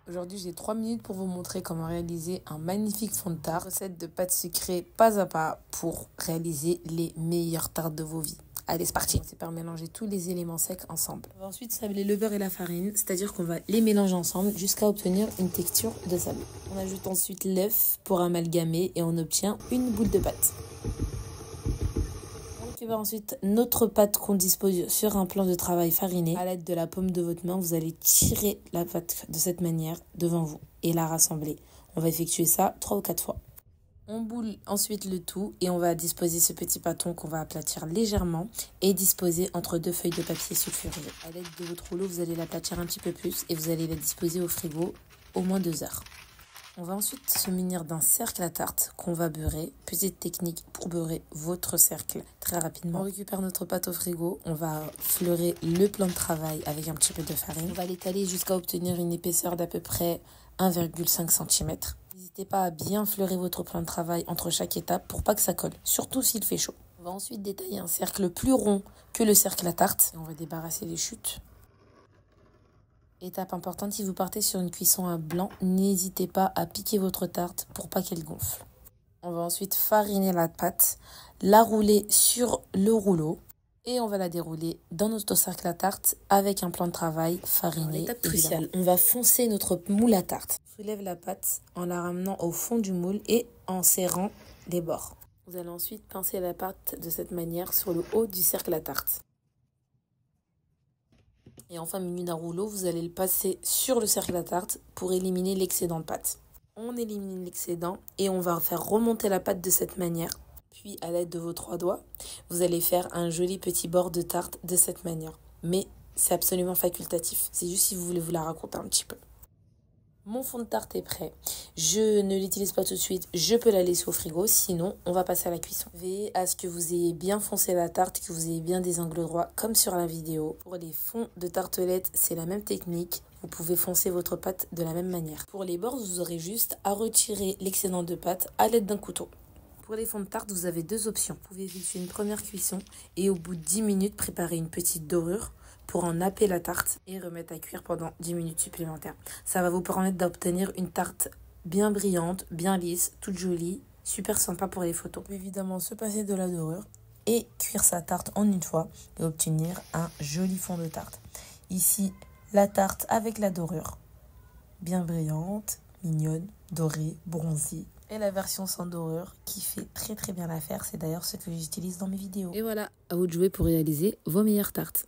Aujourd'hui, j'ai 3 minutes pour vous montrer comment réaliser un magnifique fond de tarte. Recette de pâte sucrée pas à pas pour réaliser les meilleures tartes de vos vies. Allez, c'est parti. C'est par mélanger tous les éléments secs ensemble. On va ensuite sabler le beurre et la farine, c'est-à-dire qu'on va les mélanger ensemble jusqu'à obtenir une texture de sable. On ajoute ensuite l'œuf pour amalgamer et on obtient une boule de pâte. On récupère ensuite notre pâte qu'on dispose sur un plan de travail fariné. À l'aide de la paume de votre main, vous allez tirer la pâte de cette manière devant vous et la rassembler. On va effectuer ça 3 ou 4 fois. On boule ensuite le tout et on va disposer ce petit pâton qu'on va aplatir légèrement et disposer entre 2 feuilles de papier sulfuré. À l'aide de votre rouleau, vous allez l'aplatir un petit peu plus et vous allez la disposer au frigo au moins 2 heures. On va ensuite se munir d'un cercle à tarte qu'on va beurrer. Petite technique pour beurrer votre cercle très rapidement. On récupère notre pâte au frigo. On va fleurer le plan de travail avec un petit peu de farine. On va l'étaler jusqu'à obtenir une épaisseur d'à peu près 1,5 cm. N'hésitez pas à bien fleurer votre plan de travail entre chaque étape pour pas que ça colle, surtout s'il fait chaud. On va ensuite détailler un cercle plus rond que le cercle à tarte. Et on va débarrasser les chutes. Étape importante, si vous partez sur une cuisson à blanc, n'hésitez pas à piquer votre tarte pour pas qu'elle gonfle. On va ensuite fariner la pâte, la rouler sur le rouleau et on va la dérouler dans notre cercle à tarte avec un plan de travail fariné. L'étape cruciale, on va foncer notre moule à tarte. On soulève la pâte en la ramenant au fond du moule et en serrant les bords. Vous allez ensuite pincer la pâte de cette manière sur le haut du cercle à tarte. Et enfin, muni d'un rouleau, vous allez le passer sur le cercle à tarte pour éliminer l'excédent de pâte. On élimine l'excédent et on va faire remonter la pâte de cette manière. Puis, à l'aide de vos 3 doigts, vous allez faire un joli petit bord de tarte de cette manière. Mais c'est absolument facultatif. C'est juste si vous voulez vous la raconter un petit peu. Mon fond de tarte est prêt. Je ne l'utilise pas tout de suite. Je peux la laisser au frigo. Sinon, on va passer à la cuisson. Veillez à ce que vous ayez bien foncé la tarte, que vous ayez bien des angles droits, comme sur la vidéo. Pour les fonds de tartelettes, c'est la même technique. Vous pouvez foncer votre pâte de la même manière. Pour les bords, vous aurez juste à retirer l'excédent de pâte à l'aide d'un couteau. Pour les fonds de tarte, vous avez 2 options. Vous pouvez effectuer une première cuisson et au bout de 10 minutes, préparer une petite dorure pour en napper la tarte et remettre à cuire pendant 10 minutes supplémentaires. Ça va vous permettre d'obtenir une tarte bien brillante, bien lisse, toute jolie, super sympa pour les photos. Évidemment, se passer de la dorure et cuire sa tarte en une fois et obtenir un joli fond de tarte. Ici, la tarte avec la dorure, bien brillante, mignonne, dorée, bronzée. Et la version sans dorure qui fait très très bien l'affaire. C'est d'ailleurs ce que j'utilise dans mes vidéos. Et voilà, à vous de jouer pour réaliser vos meilleures tartes.